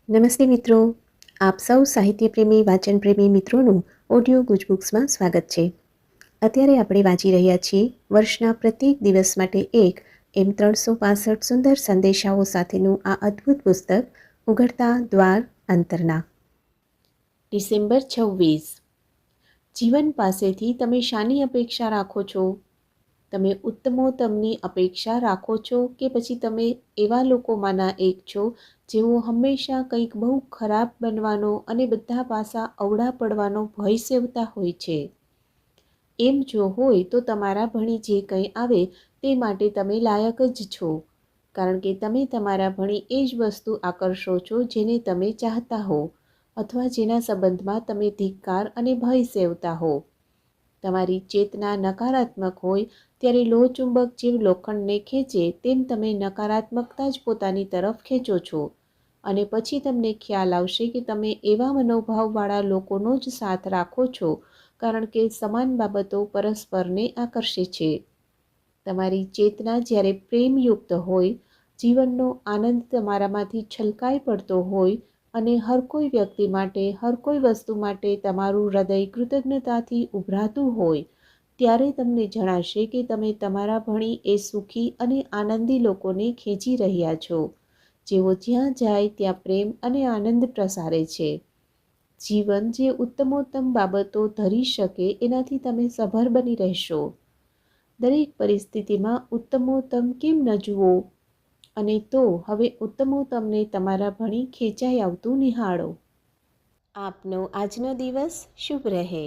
નમસ્તે મિત્રો, આપ સૌ સાહિત્ય પ્રેમી વાચન પ્રેમી મિત્રોનું ઓડિયો ગુજબુક્સમાં સ્વાગત છે. અત્યારે આપણે વાંચી રહ્યા છીએ વર્ષના પ્રત્યેક દિવસ માટે એક એમ 365 સુંદર સંદેશાઓ સાથેનું આ અદ્ભુત પુસ્તક ઉઘડતા દ્વાર અંતરના. ડિસેમ્બર 26. જીવન પાસેથી તમે શાની અપેક્ષા રાખો છો? તમે ઉત્તમોત્તમની અપેક્ષા રાખો છો કે પછી તમે એવા લોકોમાંના એક છો જેઓ હંમેશા કંઈક બહુ ખરાબ બનવાનો અને બધા પાસા અવળા પડવાનો ભય સેવતા હોય છે? એમ જો હોય તો તમારા ભણી જે કંઈ આવે તે માટે તમે લાયક જ છો, કારણ કે તમે તમારા ભણી એ જ વસ્તુ આકર્ષો છો જેને તમે ચાહતા હો અથવા જેના સંબંધમાં તમે ધિક્કાર અને ભય સેવતા હો. તમારી ચેતના નકારાત્મક હોય ત્યારે લોહચુંબક જેવ લોખંડને ખેંચે તેમ તમે નકારાત્મકતા જ પોતાની તરફ ખેંચો છો અને પછી તમને ખ્યાલ આવશે કે તમે એવા મનોભાવવાળા લોકોનો જ સાથ રાખો છો કારણ કે સમાન બાબતો પરસ્પરને આકર્ષે છે. તમારી ચેતના જ્યારે પ્રેમયુક્ત હોય, જીવનનો આનંદ તમારામાંથી છલકાઈ પડતો હોય અને હર કોઈ વ્યક્તિ માટે, હર કોઈ વસ્તુ માટે તમારું હૃદય કૃતજ્ઞતાથી ઉભરાતું હોય, ત્યારે તમને જણાશે કે તમે તમારા ભણી એ સુખી અને આનંદી લોકોને ખેંચી રહ્યા છો, જેઓ જ્યાં જાય ત્યાં પ્રેમ અને આનંદ પ્રસારે છે. જીવન જે ઉત્તમોત્તમ બાબતો ધરી શકે એનાથી તમે સભર બની રહેશો. દરેક પરિસ્થિતિમાં ઉત્તમોત્તમ કેમ ન જુઓ? અને તો હવે ઉત્તમોત્તમને તમારા ભણી ખેંચાઈ આવતું નિહાળો. આપનો આજનો દિવસ શુભ રહે.